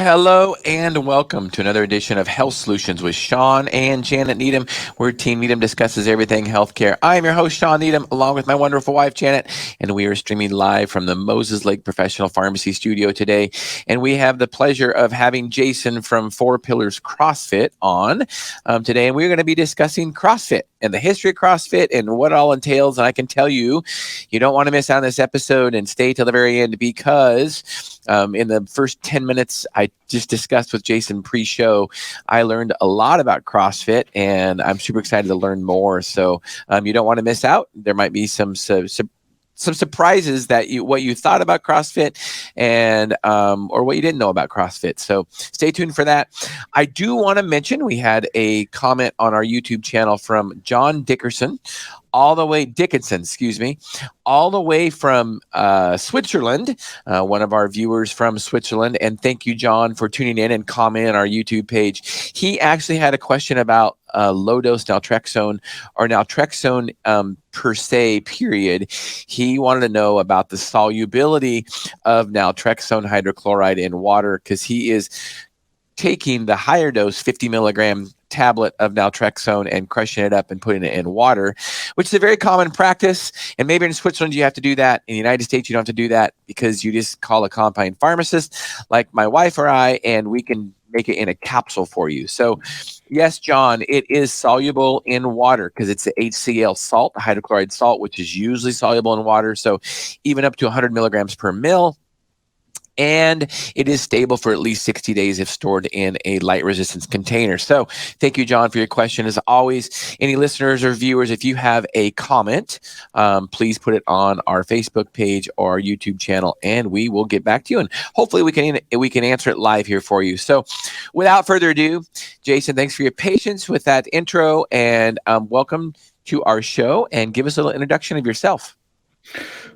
Hello and welcome to another edition of Health Solutions with Shawn and Janet Needham, where Team Needham discusses everything healthcare. I'm your host, Shawn Needham, along with my wonderful wife, Janet, and we are streaming live from the Moses Lake Professional Pharmacy Studio today. And we have the pleasure of having Jason from Four Pillars CrossFit on today. And we're going to be discussing CrossFit and the history of CrossFit and what it all entails. And I can tell you, you don't want to miss out on this episode and stay till the very end because in the first 10 minutes I just discussed with Jason pre-show, I learned a lot about CrossFit and I'm super excited to learn more. So you don't want to miss out. There might be some surprises that what you thought about CrossFit and or what you didn't know about CrossFit. So stay tuned for that. I do want to mention we had a comment on our YouTube channel from John Dickinson, all the way from Switzerland, one of our viewers from Switzerland. And thank you, John, for tuning in and commenting on our YouTube page. He actually had a question about low-dose naltrexone or naltrexone per se, period. He wanted to know about the solubility of naltrexone hydrochloride in water because he is taking the higher dose 50 milligram tablet of naltrexone and crushing it up and putting it in water, which is a very common practice. And maybe in Switzerland, you have to do that. In the United States, you don't have to do that because you just call a compound pharmacist like my wife or I, and we can make it in a capsule for you. So yes, John, it is soluble in water because it's the HCl salt, the hydrochloride salt, which is usually soluble in water. So even up to 100 milligrams per mil. And it is stable for at least 60 days if stored in a light resistance container. So thank you, John, for your question. As always, any listeners or viewers, if you have a comment, please put it on our Facebook page or our YouTube channel, and we will get back to you. And hopefully we can answer it live here for you. So without further ado, Jason, thanks for your patience with that intro, and welcome to our show. And give us a little introduction of yourself.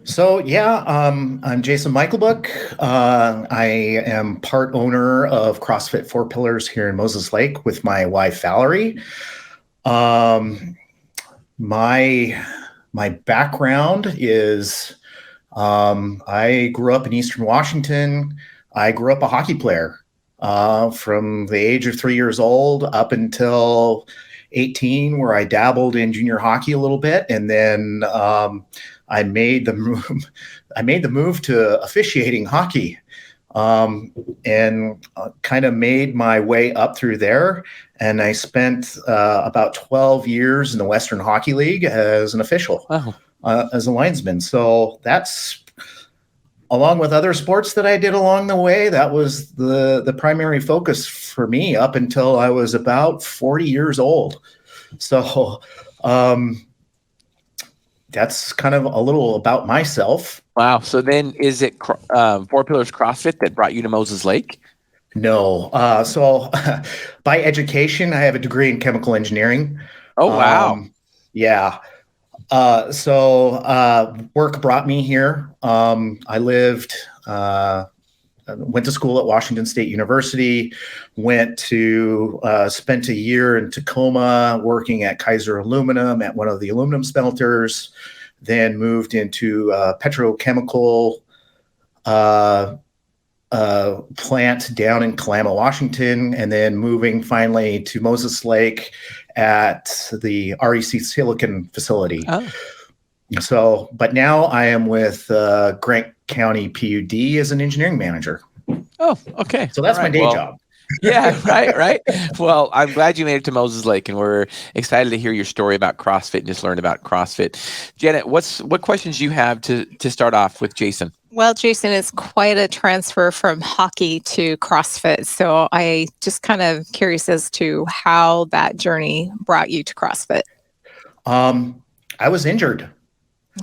So, I'm Jason Michelbook. I am part owner of CrossFit Four Pillars here in Moses Lake with my wife, Valerie. My background is I grew up in Eastern Washington. I grew up a hockey player from the age of 3 years old up until 18, where I dabbled in junior hockey a little bit, and then I made the move to officiating hockey, and kind of made my way up through there. And I spent about 12 years in the Western Hockey League as an official, as a linesman. So that's, along with other sports that I did along the way, that was the primary focus for me up until I was about 40 years old. So, that's kind of a little about myself. Wow. So then is it Four Pillars CrossFit that brought you to Moses Lake? No. So by education, I have a degree in chemical engineering. Oh, wow. Yeah. So work brought me here. I went to school at Washington State University, spent a year in Tacoma working at Kaiser Aluminum at one of the aluminum smelters, then moved into a petrochemical plant down in Kalama, Washington, and then moving finally to Moses Lake at the REC Silicon facility. Oh. So, but now I am with Grant County PUD as an engineering manager. Oh, okay. So that's my day job. Yeah, right. Well, I'm glad you made it to Moses Lake, and we're excited to hear your story about CrossFit and just learn about CrossFit. Janet, what questions do you have to start off with Jason? Well, Jason, it's quite a transfer from hockey to CrossFit. So I just kind of curious as to how that journey brought you to CrossFit. I was injured.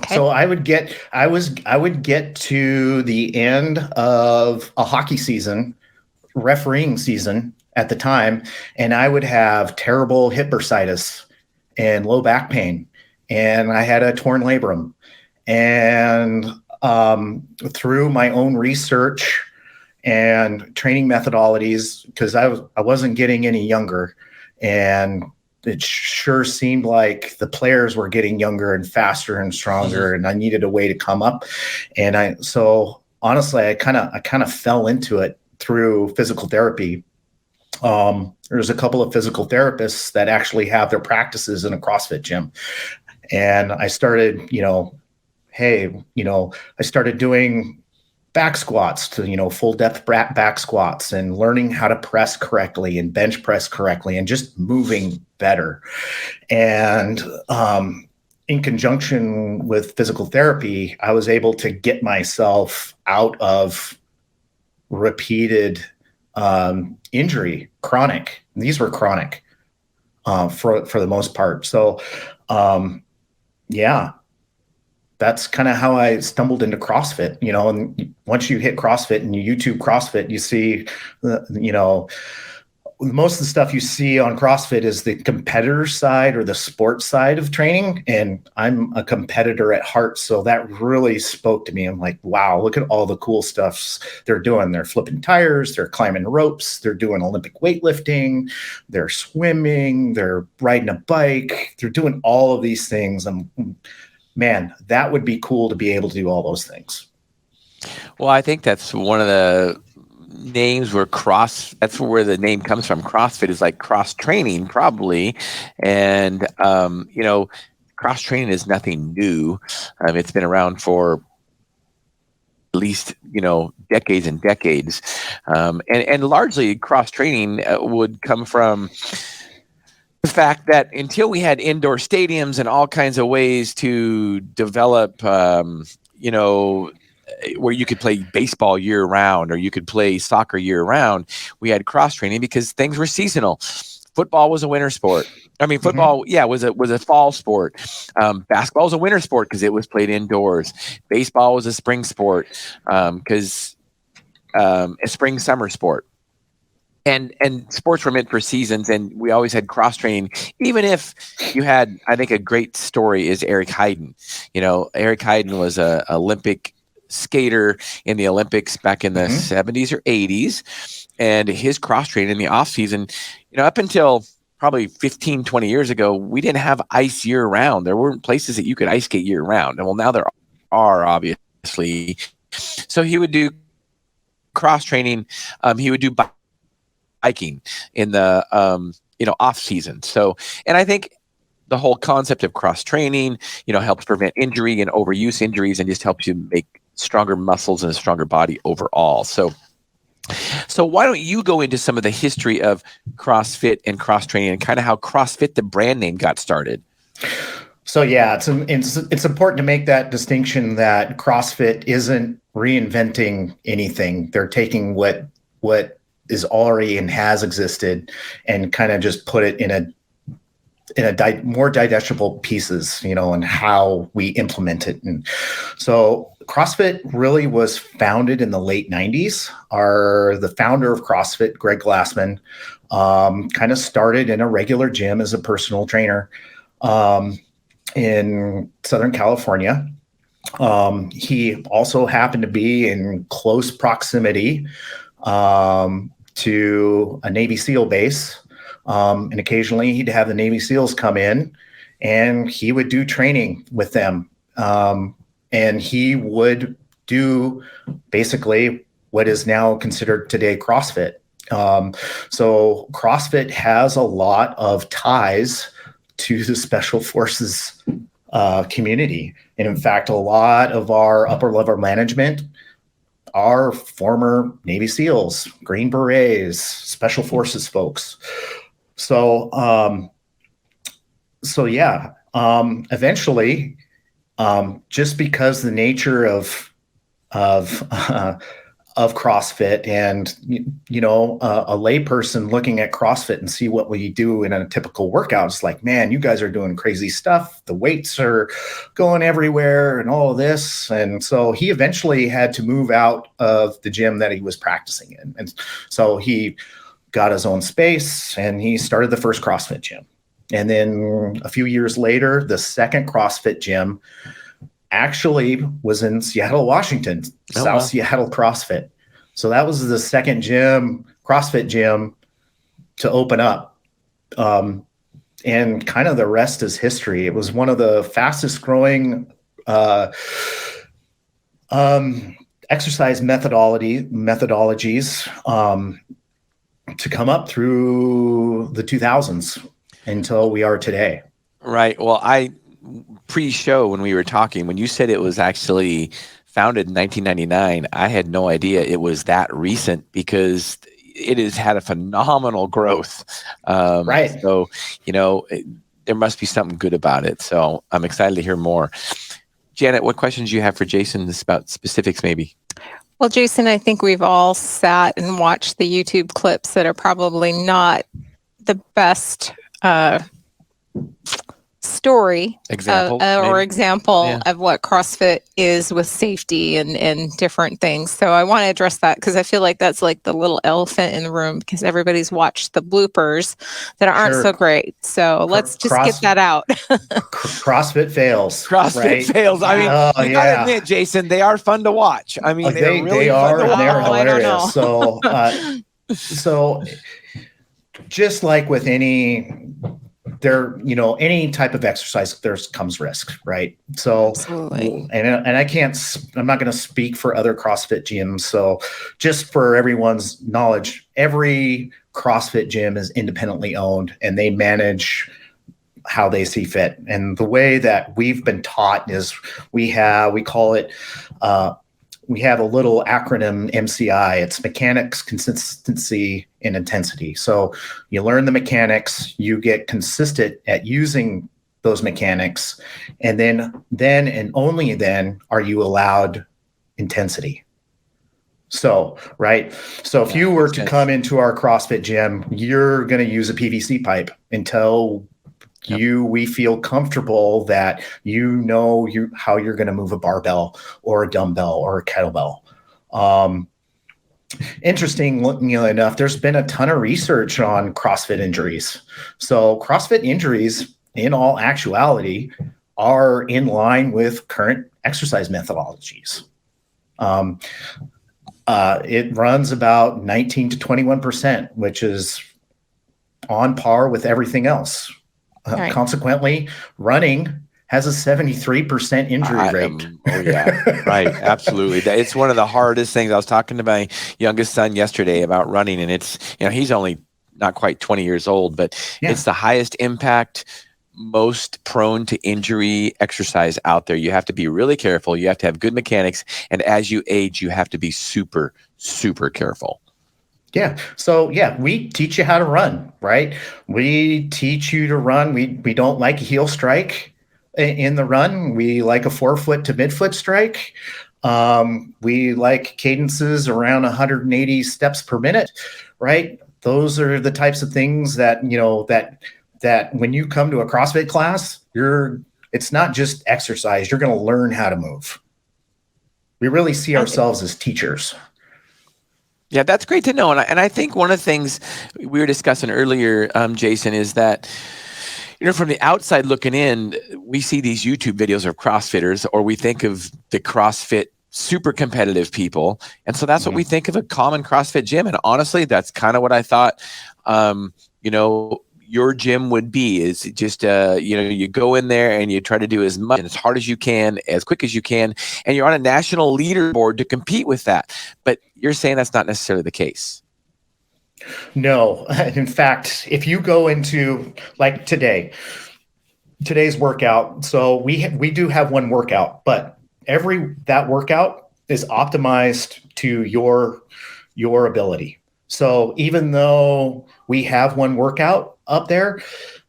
Okay. So I would get to the end of a hockey season, refereeing season at the time, and I would have terrible hip bursitis and low back pain, and I had a torn labrum. And through my own research and training methodologies, because I wasn't getting any younger, and it sure seemed like the players were getting younger and faster and stronger, and I needed a way to come up. And so honestly, I kind of fell into it through physical therapy. There's a couple of physical therapists that actually have their practices in a CrossFit gym. And I started, I started doing back squats to, full depth back squats and learning how to press correctly and bench press correctly and just moving better. And in conjunction with physical therapy, I was able to get myself out of repeated injury, chronic. These were chronic for the most part. So, that's kind of how I stumbled into CrossFit, and once you hit CrossFit and you YouTube CrossFit, you see, most of the stuff you see on CrossFit is the competitor side or the sports side of training. And I'm a competitor at heart. So that really spoke to me. I'm like, wow, look at all the cool stuff they're doing. They're flipping tires, they're climbing ropes, they're doing Olympic weightlifting, they're swimming, they're riding a bike, they're doing all of these things. Man, that would be cool to be able to do all those things. Well, I think that's one of the names where that's where the name comes from. CrossFit is like cross training probably. And, cross training is nothing new. It's been around for at least, decades and decades. And largely cross training would come from the fact that until we had indoor stadiums and all kinds of ways to develop, where you could play baseball year round or you could play soccer year round, we had cross training because things were seasonal. Football was a winter sport. I mean, football, was a fall sport. Basketball was a winter sport because it was played indoors. Baseball was a spring sport because a spring summer sport. And sports were meant for seasons, and we always had cross training. Even if you had, I think a great story is Eric Heiden. Eric Heiden was a Olympic skater in the Olympics back in the 70s or 80s, and his cross training in the off season, up until probably 15, 20 years ago, we didn't have ice year round. There weren't places that you could ice skate year round. And well, now there are, obviously. So he would do cross training. He would do biking in the, off season. So, and I think the whole concept of cross training, helps prevent injury and overuse injuries and just helps you make stronger muscles and a stronger body overall. So why don't you go into some of the history of CrossFit and cross training and kind of how CrossFit, the brand name, got started? So it's important to make that distinction that CrossFit isn't reinventing anything. They're taking what is already and has existed and kind of just put it in a more digestible pieces, and how we implement it. And so CrossFit really was founded in the late 90s. The founder of CrossFit, Greg Glassman, kind of started in a regular gym as a personal trainer in Southern California. He also happened to be in close proximity to a Navy SEAL base. And occasionally he'd have the Navy SEALs come in and he would do training with them. And he would do basically what is now considered today CrossFit. So CrossFit has a lot of ties to the Special Forces community. And in fact, a lot of our upper level management are former Navy SEALs, Green Berets, Special Forces folks. So, eventually, just because the nature of CrossFit and, a layperson looking at CrossFit and see what we do in a typical workout, it's like, man, you guys are doing crazy stuff. The weights are going everywhere and all of this. And so he eventually had to move out of the gym that he was practicing in. And so he got his own space and he started the first CrossFit gym. And then a few years later, the second CrossFit gym actually was in Seattle, Washington, South Seattle CrossFit. So that was the second gym, CrossFit gym, to open up. And kind of the rest is history. It was one of the fastest growing exercise methodologies to come up through the 2000s until we are today. Right. Well, pre-show when we were talking, when you said it was actually founded in 1999, I had no idea it was that recent because it has had a phenomenal growth. Right. So, there must be something good about it. So I'm excited to hear more. Janet, what questions do you have for Jason about specifics maybe? Well, Jason, I think we've all sat and watched the YouTube clips that are probably not the best story example of what CrossFit is with safety and different things. So I want to address that because I feel like that's like the little elephant in the room because everybody's watched the bloopers that aren't so great. So let's just get that out. CrossFit fails. CrossFit fails. I mean, you gotta admit, Jason, they are fun to watch. I mean, they're really fun to watch. They're hilarious. So just like with any type of exercise, there comes risk, right? So, absolutely. And I'm not going to speak for other CrossFit gyms. So just for everyone's knowledge, every CrossFit gym is independently owned and they manage how they see fit. And the way that we've been taught is we have a little acronym MCI. It's mechanics, consistency, and intensity. So you learn the mechanics, you get consistent at using those mechanics, and then and only then are you allowed intensity. So, right. So if you were to come into our CrossFit gym, you're going to use a PVC pipe until we feel comfortable that how you're going to move a barbell or a dumbbell or a kettlebell. Interestingly enough, there's been a ton of research on CrossFit injuries. So CrossFit injuries, in all actuality, are in line with current exercise methodologies. It runs about 19 to 21%, which is on par with everything else. Right. Consequently, running has a 73% injury rate. Oh yeah, right. Absolutely. It's one of the hardest things. I was talking to my youngest son yesterday about running, and it's, he's only not quite 20 years old, but it's the highest impact, most prone to injury exercise out there. You have to be really careful. You have to have good mechanics. And as you age, you have to be super, super careful. Yeah. So we teach you how to run, right? We teach you to run. We don't like a heel strike in the run. We like a forefoot to midfoot strike. We like cadences around 180 steps per minute, right? Those are the types of things that, that when you come to a CrossFit class, it's not just exercise. You're going to learn how to move. We really see ourselves as teachers. Yeah, that's great to know. And I think one of the things we were discussing earlier, Jason, is that, from the outside looking in, we see these YouTube videos of CrossFitters, or we think of the CrossFit super competitive people. And so that's what we think of a common CrossFit gym. And honestly, that's kind of what I thought, your gym would be, is just, you go in there and you try to do as much and as hard as you can, as quick as you can, and you're on a national leaderboard to compete with that. But you're saying that's not necessarily the case. No. In fact, if you go into like today's workout, so we do have one workout, but that workout is optimized to your ability. So even though we have one workout up there,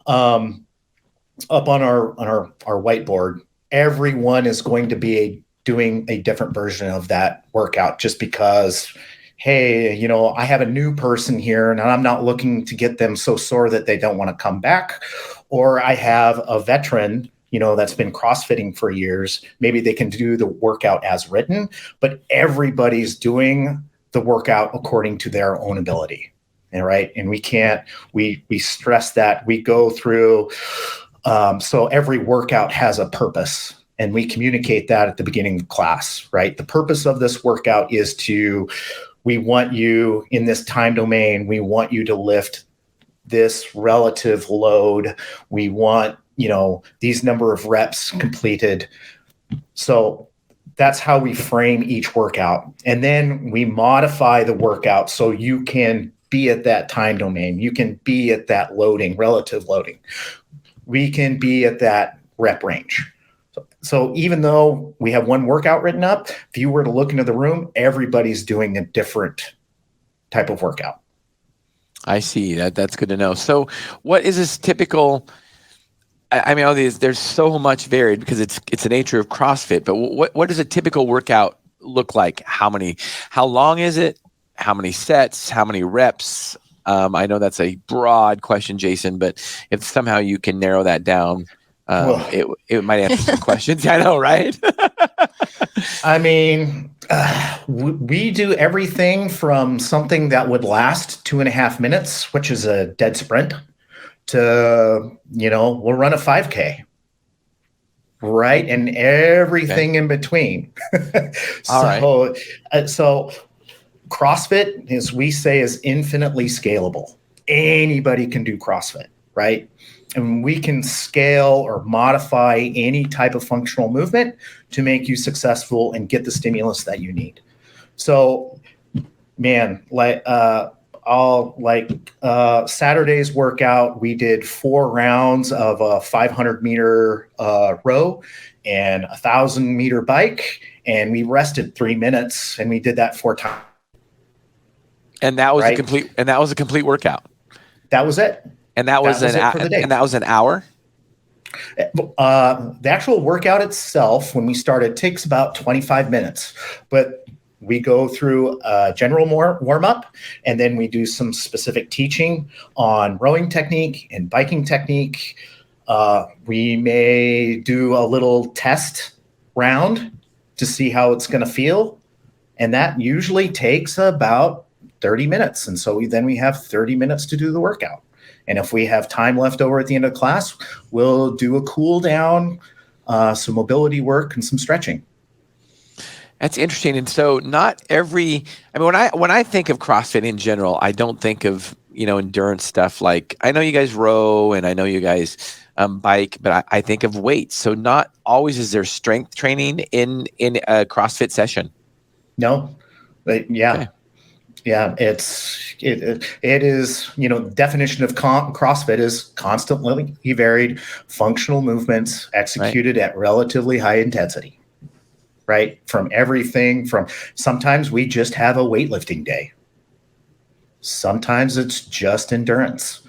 up on our whiteboard, everyone is going to be doing a different version of that workout, just because, hey, I have a new person here and I'm not looking to get them so sore that they don't want to come back. Or I have a veteran, that's been CrossFitting for years. Maybe they can do the workout as written, but everybody's doing the workout according to their own ability. Right. And we stress that we go through. So every workout has a purpose, and we communicate that at the beginning of class, right? The purpose of this workout is we want you in this time domain. We want you to lift this relative load. We want, these number of reps completed. So that's how we frame each workout. And then we modify the workout so you can be at that time domain. You can be at that loading, relative loading. We can be at that rep range. So even though we have one workout written up, if you were to look into the room, everybody's doing a different type of workout. I see. That's good to know. So what is this typical? I mean, all these, there's so much varied because it's the nature of CrossFit, but what does a typical workout look like? How long is it? How many sets? How many reps? I know that's a broad question, Jason, but if somehow you can narrow that down, it might answer some questions. I know, right? I mean, we do everything from something that would last 2.5 minutes, which is a dead sprint, to, we'll run a 5K. Right. And everything in between. So CrossFit, as we say, is infinitely scalable. Anybody can do CrossFit, right? And we can scale or modify any type of functional movement to make you successful and get the stimulus that you need. So, man, Saturday's workout, we did 4 rounds of a 500-meter row and a 1,000-meter bike, and we rested 3 minutes, and we did that 4 times. And that was a complete workout. That was it. And that was an hour. The actual workout itself, when we started, takes about 25 minutes, but we go through a general warm up, and then we do some specific teaching on rowing technique and biking technique. We may do a little test round to see how it's going to feel, and that usually takes about 30 minutes. And so we have 30 minutes to do the workout. And if we have time left over at the end of class, we'll do a cool down, some mobility work, and some stretching. That's interesting. And so when I think of CrossFit in general, I don't think of, endurance stuff. Like, I know you guys row and I know you guys bike, but I think of weights. So not always is there strength training in a CrossFit session. No, but yeah. Okay. Yeah, it is, definition of CrossFit is constantly varied functional movements executed at relatively high intensity, right? From everything from, sometimes we just have a weightlifting day. Sometimes it's just endurance.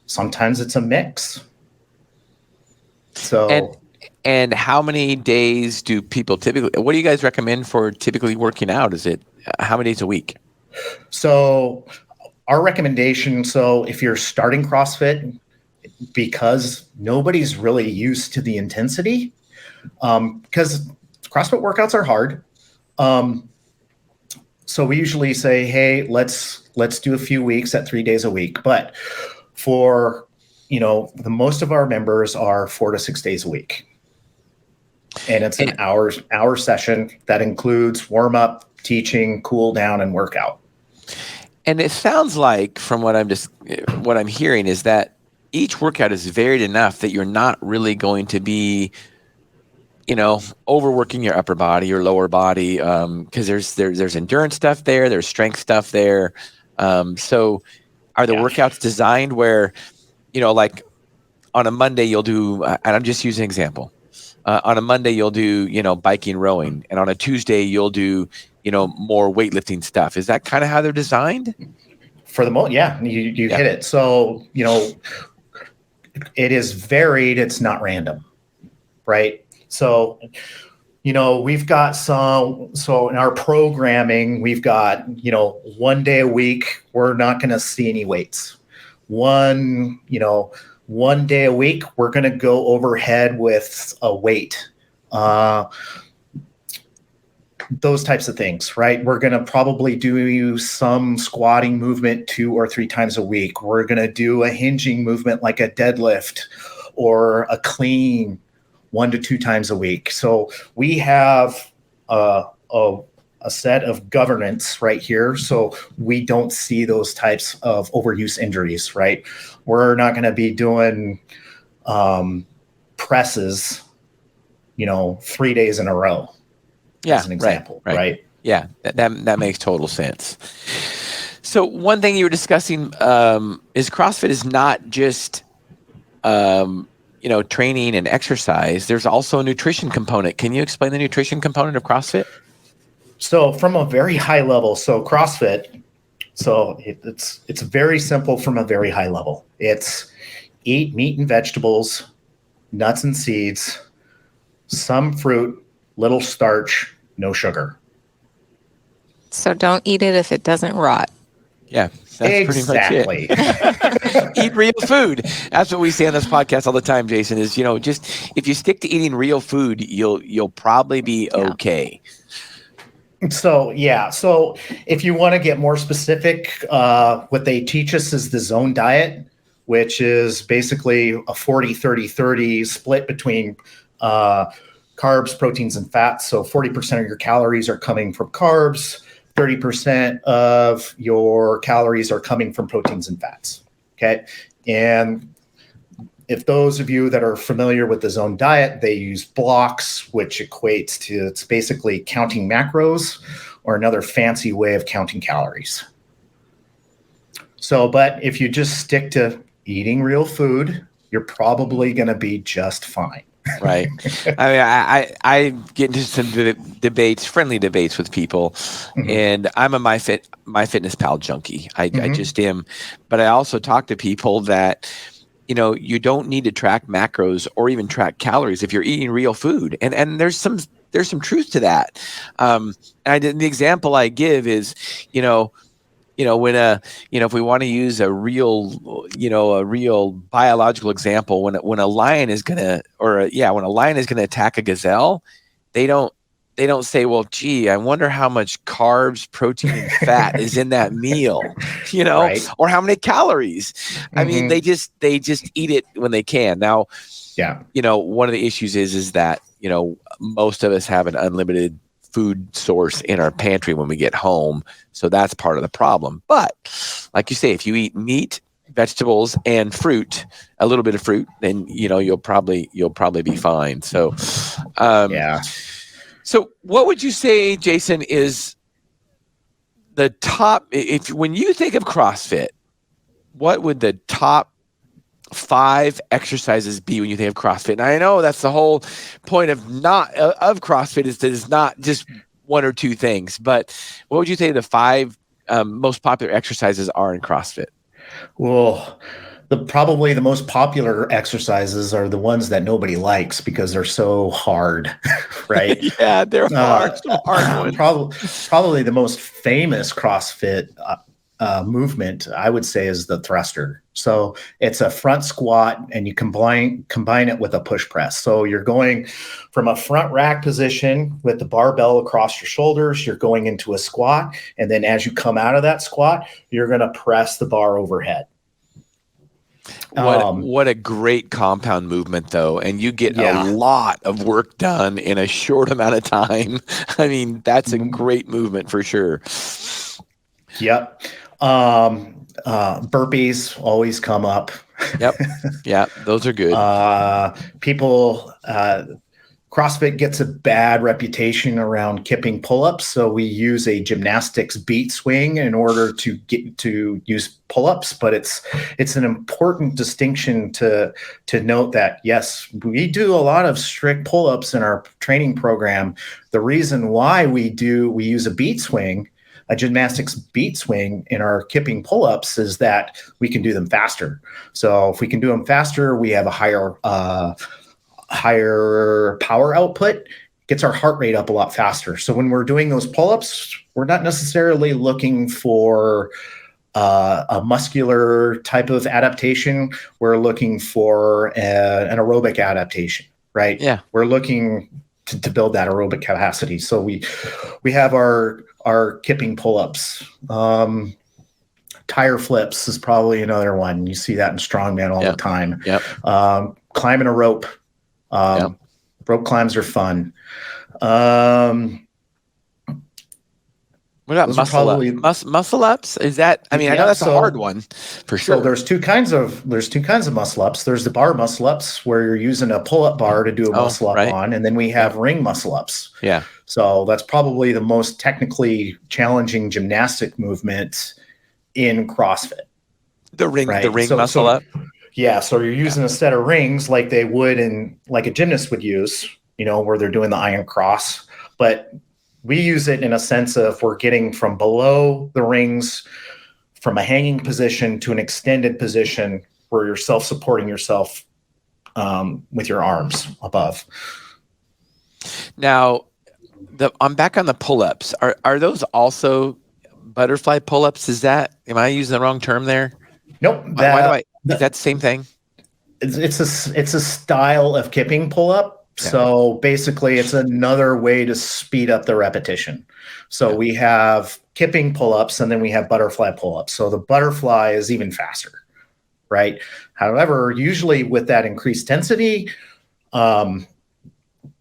Sometimes it's a mix. So. And how many days do people what do you guys recommend for typically working out? Is it how many days a week? So our recommendation, if you're starting CrossFit, because nobody's really used to the intensity, because CrossFit workouts are hard. So we usually say, hey, let's do a few weeks at 3 days a week. But for, the most of our members are 4 to 6 days a week. And it's an hour session that includes warm up, teaching, cool down, and workout. And it sounds like, from what I'm hearing, is that each workout is varied enough that you're not really going to be, overworking your upper body or lower body, because there's endurance stuff there, there's strength stuff there. So are the workouts designed where, like on a Monday you'll do, and I'm just using an example. On a Monday you'll do, biking, rowing, and on a Tuesday you'll do, more weightlifting stuff. Is that kind of how they're designed? For the most, yeah, you hit it. So, it is varied. It's not random, right? So, we've got so in our programming, we've got, 1 day a week, we're not going to see any weights. One day a week, we're going to go overhead with a weight. Those types of things, right? We're going to probably do some squatting movement 2 or 3 times a week. We're going to do a hinging movement like a deadlift or a clean 1 to 2 times a week. So we have a set of governance right here. So we don't see those types of overuse injuries, right? We're not going to be doing presses, 3 days in a row. as an example, right? Yeah, that makes total sense. So one thing you were discussing is CrossFit is not just training and exercise. There's also a nutrition component. Can you explain the nutrition component of CrossFit? So from a very high level, so CrossFit, it's very simple from a very high level. It's eat meat and vegetables, nuts and seeds, some fruit, little starch, no sugar. So don't eat it if it doesn't rot. Yeah, that's exactly. pretty much it. Eat real food. That's what we say on this podcast all the time, Jason, is, just if you stick to eating real food, you'll probably be okay. So if you want to get more specific, what they teach us is the zone diet, which is basically a 40-30-30 split between carbs, proteins, and fats. So 40% of your calories are coming from carbs, 30% of your calories are coming from proteins and fats. Okay. And if those of you that are familiar with the zone diet, they use blocks, which equates to, it's basically counting macros or another fancy way of counting calories. So, but if you just stick to eating real food, you're probably going to be just fine. Right. I mean, I get into some friendly debates with people, and I'm a MyFitnessPal junkie. I just am. But I also talk to people that, you don't need to track macros or even track calories if you're eating real food. And there's some truth to that. The example I give is, when if we want to use a real biological example, when a lion is gonna attack a gazelle, they don't say, well, gee, I wonder how much carbs, protein, and fat is in that meal, Right. or how many calories. I mean, they just eat it when they can. Now, one of the issues is that, most of us have an unlimited food source in our pantry when we get home. So that's part of the problem. But like you say, if you eat meat, vegetables, and fruit, a little bit of fruit, then, you'll probably be fine. So, So what would you say, Jason, is the top, when you think of CrossFit, what would the top 5 exercises be when you think of CrossFit? And I know that's the whole point of CrossFit is that it's not just one or two things, but what would you say the 5 most popular exercises are in CrossFit? Well, probably the most popular exercises are the ones that nobody likes because they're so hard, right? Yeah, they're hard. Probably the most famous CrossFit movement, I would say, is the thruster. So it's a front squat, and you combine it with a push press. So you're going from a front rack position with the barbell across your shoulders. You're going into a squat, and then as you come out of that squat, you're going to press the bar overhead. What a great compound movement, though, and you get a lot of work done in a short amount of time. I mean, that's a great movement for sure. Yep. Burpees always come up. Yep. Yeah, those are good. CrossFit gets a bad reputation around kipping pull-ups, so we use a gymnastics beat swing in order to get to use pull-ups. But it's an important distinction to note that, yes, we do a lot of strict pull-ups in our training program. The reason why we use a beat swing, a gymnastics beat swing in our kipping pull-ups, is that we can do them faster. So if we can do them faster, we have a higher power output, gets our heart rate up a lot faster. So when we're doing those pull-ups, we're not necessarily looking for a muscular type of adaptation. We're looking for an aerobic adaptation, right? Yeah. We're looking to build that aerobic capacity. So we have our kipping pull-ups. Tire flips is probably another one. You see that in strongman all the time. Yep. Climbing a rope. Rope climbs are fun. What about Those are probably muscle ups? Is that? I mean, I know that's a hard one for sure. So there's two kinds of muscle ups. There's the bar muscle ups where you're using a pull up bar to do a muscle up on, and then we have ring muscle ups. Yeah. So that's probably the most technically challenging gymnastic movement in CrossFit. The ring muscle up. Yeah. So you're using a set of rings like they would like a gymnast would use, where they're doing the iron cross, but we use it in a sense of we're getting from below the rings from a hanging position to an extended position where you're self-supporting yourself with your arms above. Now, I'm back on the pull-ups. Are those also butterfly pull-ups? Am I using the wrong term there? Nope. Is that the same thing? It's a style of kipping pull-up. Yeah. So basically, it's another way to speed up the repetition. So we have kipping pull-ups, and then we have butterfly pull-ups. So the butterfly is even faster, right? However, usually with that increased density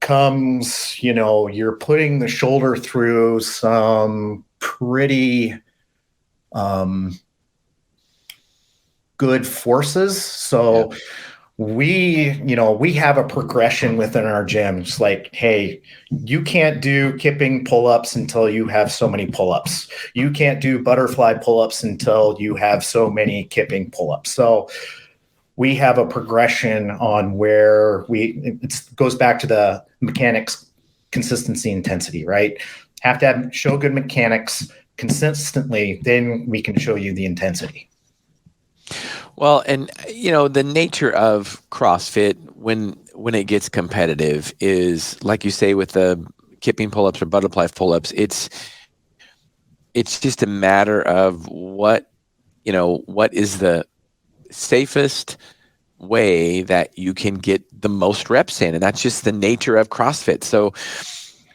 comes, you're putting the shoulder through some pretty good forces. So we have a progression within our gyms. Like, hey, you can't do kipping pull-ups until you have so many pull-ups. You can't do butterfly pull-ups until you have so many kipping pull-ups. So we have a progression on where it goes back to the mechanics, consistency, intensity, right? Have to show good mechanics consistently, then we can show you the intensity. Well, and the nature of CrossFit when it gets competitive is, like you say, with the kipping pull-ups or butterfly pull-ups, it's just a matter of what is the safest way that you can get the most reps in, and that's just the nature of CrossFit. So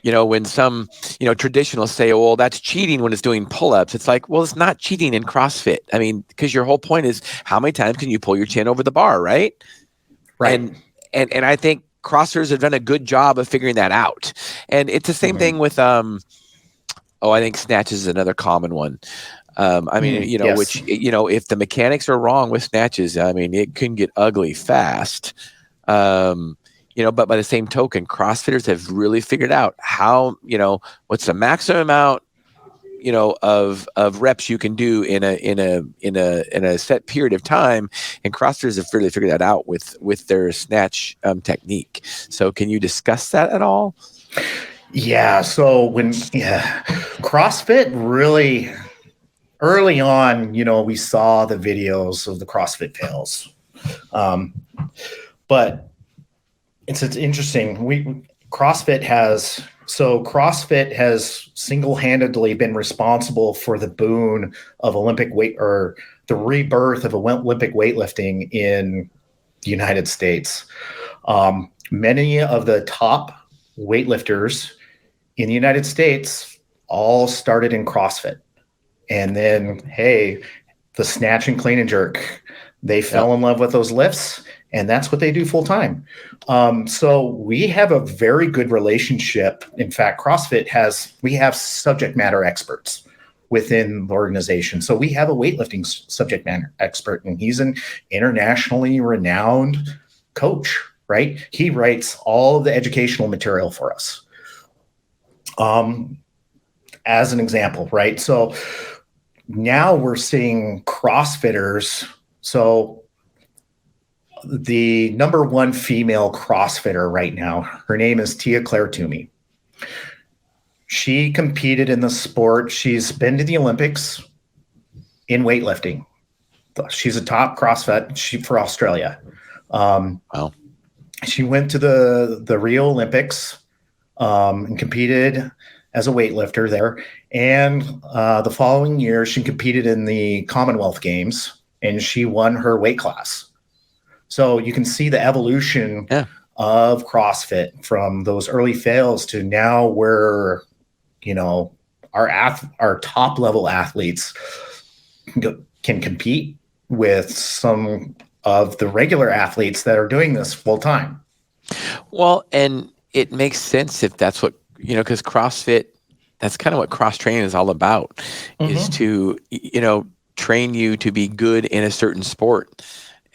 when some, traditionalists say, oh, well, that's cheating when it's doing pull-ups. It's like, well, it's not cheating in CrossFit. I mean, because your whole point is how many times can you pull your chin over the bar, right? Right. And I think CrossFitters have done a good job of figuring that out. And it's the same thing with, I think snatches is another common one. Yes. Which, if the mechanics are wrong with snatches, I mean, it can get ugly fast. But by the same token, CrossFitters have really figured out how, what's the maximum amount, of reps you can do in a set period of time. And CrossFitters have really figured that out with their snatch technique. So can you discuss that at all? Yeah. So CrossFit really early on, we saw the videos of the CrossFit fails. But it's interesting. CrossFit has single-handedly been responsible for the boon of Olympic weight, or the rebirth of Olympic weightlifting in the United States. Many of the top weightlifters in the United States all started in CrossFit. And then, hey, the snatch and clean and jerk, they fell in love with those lifts, and that's what they do full time. So we have a very good relationship. In fact, CrossFit we have subject matter experts within the organization. So we have a weightlifting subject matter expert, and he's an internationally renowned coach, right? He writes all of the educational material for us. As an example, right? So now we're seeing CrossFitters. So the number one female CrossFitter right now, her name is Tia-Clair Toomey. She competed in the sport. She's been to the Olympics in weightlifting. She's a top CrossFit for Australia. Wow. She went to the Rio Olympics and competed as a weightlifter there. And the following year, she competed in the Commonwealth Games, and she won her weight class. So you can see the evolution of CrossFit from those early fails to now where, our top level athletes can compete with some of the regular athletes that are doing this full time. Well, and it makes sense if that's what, because CrossFit, that's kind of what cross training is all about, is to, train you to be good in a certain sport.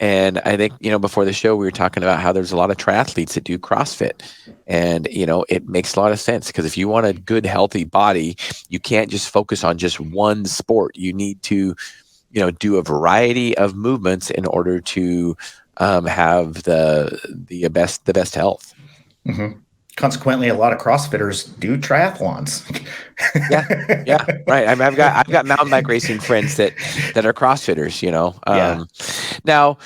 And I think, before the show, we were talking about how there's a lot of triathletes that do CrossFit. And, it makes a lot of sense, because if you want a good, healthy body, you can't just focus on just one sport. You need to, do a variety of movements in order to have the best health. Mm-hmm. Consequently, a lot of CrossFitters do triathlons. yeah, right. I mean, I've got mountain bike racing friends that are CrossFitters. Now,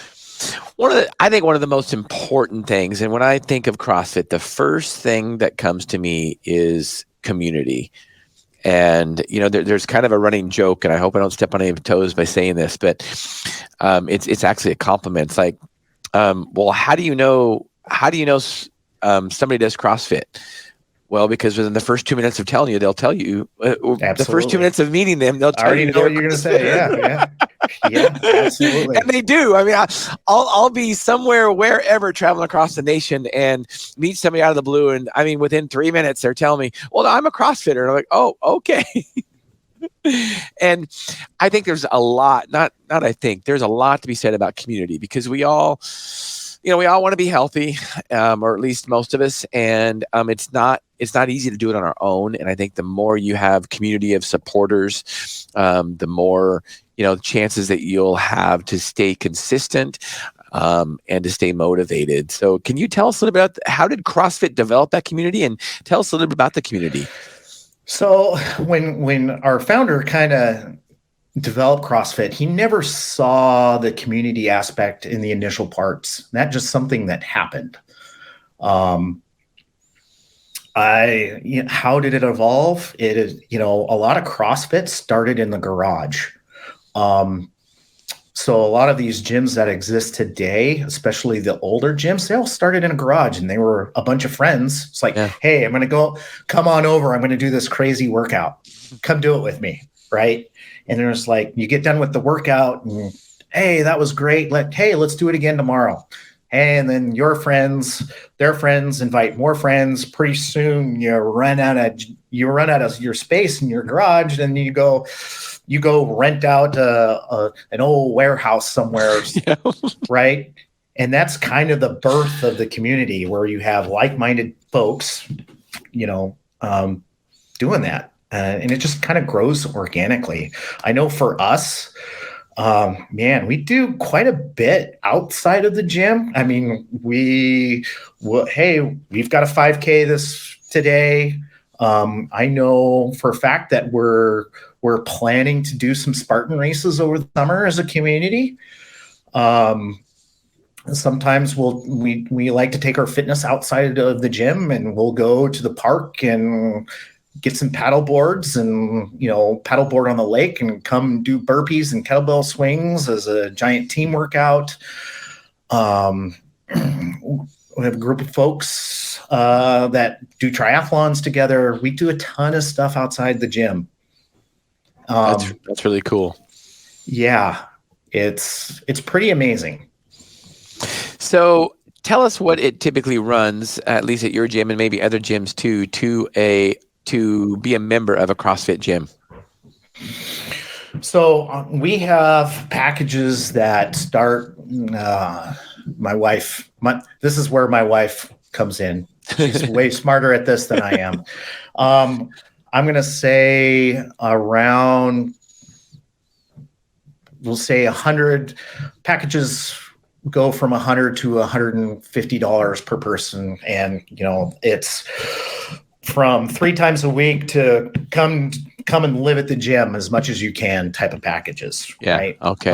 I think one of the most important things, and when I think of CrossFit, the first thing that comes to me is community. And there's kind of a running joke, and I hope I don't step on any toes by saying this, but it's actually a compliment. It's like, well, how do you know somebody does CrossFit? Well, because within the first 2 minutes of telling you, they'll tell you. The first 2 minutes of meeting them, they'll tell you. I already know what you're going to say. Yeah, absolutely. And they do. I mean, I'll be somewhere, wherever, traveling across the nation, and meet somebody out of the blue, and I mean, within 3 minutes, they're telling me, "Well, I'm a CrossFitter," and I'm like, "Oh, okay." And I think there's a lot. There's a lot to be said about community, because we all want to be healthy, or at least most of us, and it's not easy to do it on our own. And I think the more you have community of supporters, the more chances that you'll have to stay consistent and to stay motivated. So, can you tell us a little bit about how did CrossFit develop that community, and tell us a little bit about the community? So, when our founder kind of developed CrossFit, he never saw the community aspect in the initial parts. That's just something that happened. How did it evolve? It is, a lot of CrossFit started in the garage. So a lot of these gyms that exist today, especially the older gyms, they all started in a garage, and they were a bunch of friends. It's like, hey, I'm going to come on over. I'm going to do this crazy workout. Come do it with me. Right. And there's like, you get done with the workout and, hey, that was great. Let's do it again tomorrow. And then their friends invite more friends. Pretty soon you run out of your space in your garage, and you go rent out an old warehouse somewhere. Yeah. Right. And that's kind of the birth of the community, where you have like-minded folks, doing that. And it just kind of grows organically. I know for us, we do quite a bit outside of the gym. I mean, we've got a 5K today. I know for a fact that we're planning to do some Spartan races over the summer as a community. Sometimes we like to take our fitness outside of the gym, and we'll go to the park and get some paddle boards and, paddleboard on the lake, and come do burpees and kettlebell swings as a giant team workout. We have a group of folks that do triathlons together. We do a ton of stuff outside the gym. That's really cool. Yeah, it's pretty amazing. So tell us what it typically runs, at least at your gym and maybe other gyms too, to be a member of a CrossFit gym. So we have packages that start. This is where my wife comes in. She's way smarter at this than I am. I'm going to say around, we'll say 100 packages go from $100 to $150 per person. And, it's from 3 times a week to come and live at the gym as much as you can type of packages. Yeah. Right. Okay.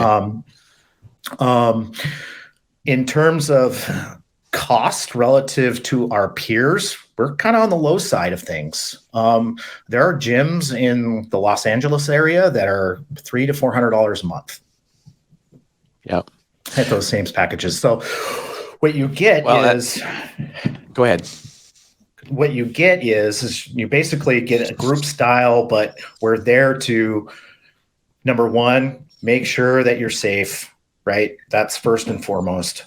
In terms of cost relative to our peers, we're kind of on the low side of things. There are gyms in the Los Angeles area that are $300 to $400 a month. Yeah. At those same packages. So what you get go ahead. What you get is you basically get a group style, but we're there to, number one, make sure that you're safe, right? That's first and foremost.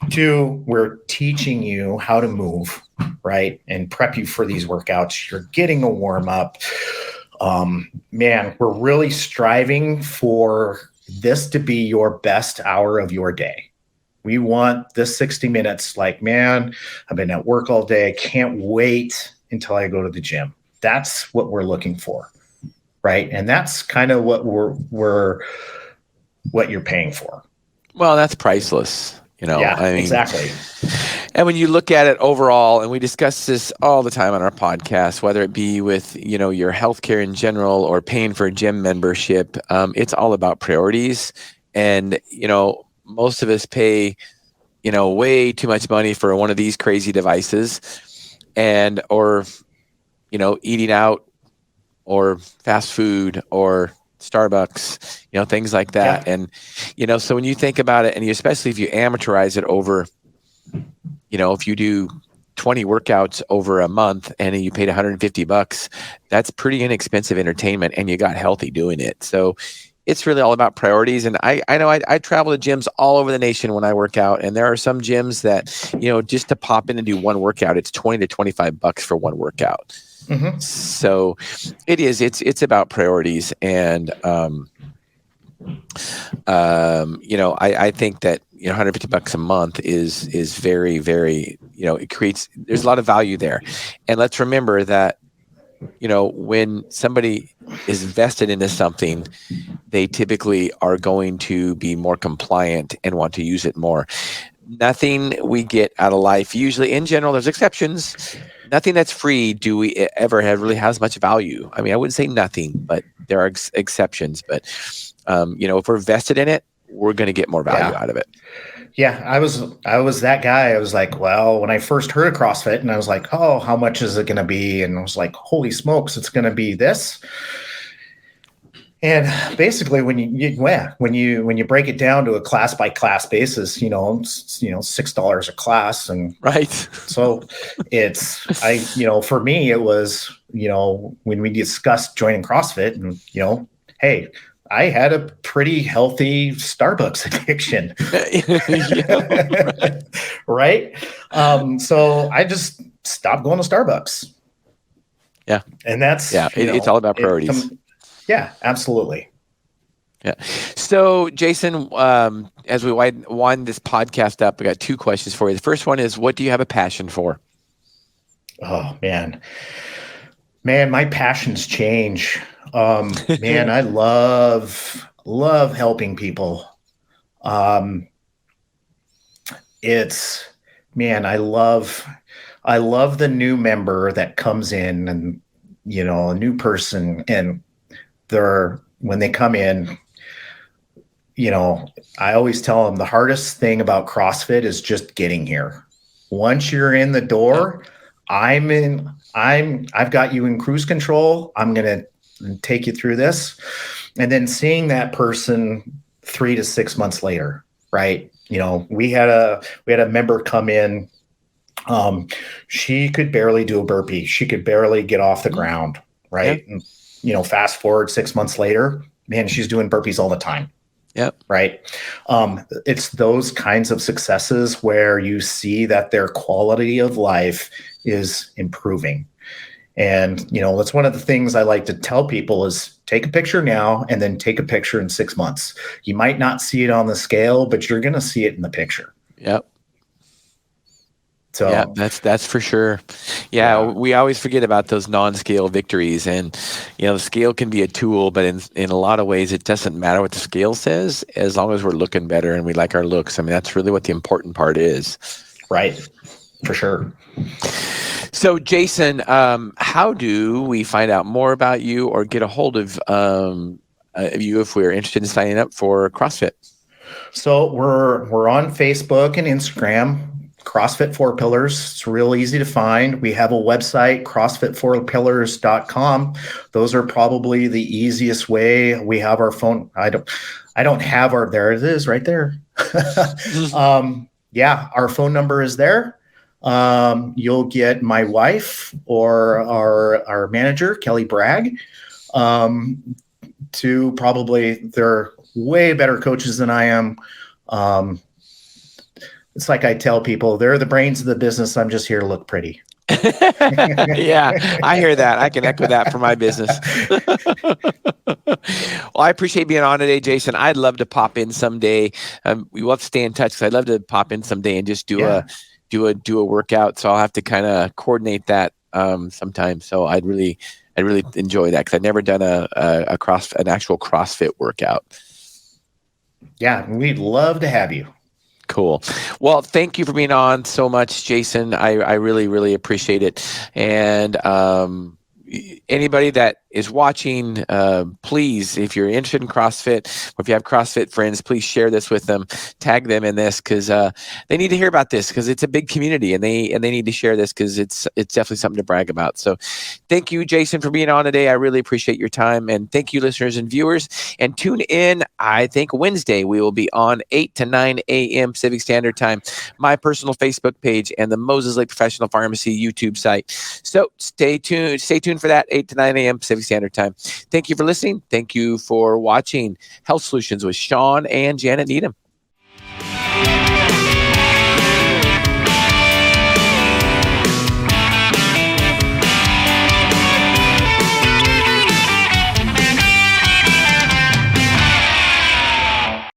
Two, we're teaching you how to move, right? And prep you for these workouts. You're getting a warm up. Man, we're really striving for this to be your best hour of your day. We want this 60 minutes like, man, I've been at work all day. I can't wait until I go to the gym. That's what we're looking for, right? And that's kind of what what you're paying for. Well, that's priceless. Yeah, I mean, exactly. And when you look at it overall, and we discuss this all the time on our podcast, whether it be with, your healthcare in general or paying for a gym membership, it's all about priorities. And, most of us pay, way too much money for one of these crazy devices or eating out or fast food or Starbucks, things like that. Yeah. And, so when you think about it, and especially if you amateurize it over, if you do 20 workouts over a month and you paid $150, that's pretty inexpensive entertainment, and you got healthy doing it. So it's really all about priorities. And I know I travel to gyms all over the nation when I work out, and there are some gyms that, just to pop in and do one workout, it's $20 to $25 for one workout. Mm-hmm. So it's about priorities. And, I think that, $150 a month is very, very, there's a lot of value there. And let's remember that, when somebody is invested into something, they typically are going to be more compliant and want to use it more. Nothing we get out of life, usually in general, there's exceptions. Nothing that's free do we ever have really has much value. I mean, I wouldn't say nothing, but there are exceptions. But, if we're vested in it, we're going to get more value out of it. Yeah, I was that guy. I was like, well, when I first heard of CrossFit, and I was like, oh, how much is it going to be? And I was like, holy smokes, it's going to be this. And basically, when you break it down to a class by class basis, $6 a class, and right. So for me, it was, when we discussed joining CrossFit, and hey, I had a pretty healthy Starbucks addiction. Right. So I just stopped going to Starbucks. Yeah. And that's, it's all about priorities. Yeah, absolutely. Yeah. So Jason, as we wind this podcast up, I got two questions for you. The first one is, what do you have a passion for? Oh, man, my passions change. Man, I love helping people. I love the new member that comes in, and, a new person, and when they come in, I always tell them the hardest thing about CrossFit is just getting here. Once you're in the door, I've got you in cruise control. I'm going to take you through this. And then seeing that person 3 to 6 months later, right? We had a member come in. She could barely do a burpee. She could barely get off the ground, right? Yeah. And, fast forward 6 months later, man, she's doing burpees all the time. Yep. Right. It's those kinds of successes where you see that their quality of life is improving. And, that's one of the things I like to tell people is take a picture now and then take a picture in 6 months. You might not see it on the scale, but you're going to see it in the picture. Yep. So yeah, that's for sure. Yeah, we always forget about those non-scale victories, and the scale can be a tool, but in a lot of ways, it doesn't matter what the scale says as long as we're looking better and we like our looks. I mean, that's really what the important part is. Right, for sure. So, Jason, how do we find out more about you or get a hold of you if we're interested in signing up for CrossFit? So we're on Facebook and Instagram. CrossFit Four Pillars. It's real easy to find. We have a website, CrossFit4Pillars.com. Those are probably the easiest way. We have our phone. I don't have our, there it is right there. Our phone number is there. You'll get my wife or our manager, Kelly Bragg, to probably, they're way better coaches than I am. It's like I tell people, they're the brains of the business. I'm just here to look pretty. Yeah, I hear that. I can echo that for my business. Well, I appreciate being on today, Jason. I'd love to pop in someday. We will have to stay in touch because I'd love to pop in someday and just do a workout. So I'll have to kind of coordinate that sometime. So I'd really enjoy that because I've never done an actual CrossFit workout. Yeah, we'd love to have you. Cool. Well, thank you for being on so much, Jason. I really, really appreciate it. And anybody that is watching, please, if you're interested in CrossFit or if you have CrossFit friends, please share this with them, tag them in this because they need to hear about this because it's a big community and they need to share this because it's definitely something to brag about. So thank you, Jason, for being on today. I really appreciate your time. And thank you, listeners and viewers. And tune in, I think Wednesday, we will be on 8 to 9 a.m. Pacific Standard Time, my personal Facebook page and the Moses Lake Professional Pharmacy YouTube site. So stay tuned for that, 8 to 9 a.m. Pacific Standard Time. Thank you for listening. Thank you for watching Health Solutions with Shawn and Janet Needham.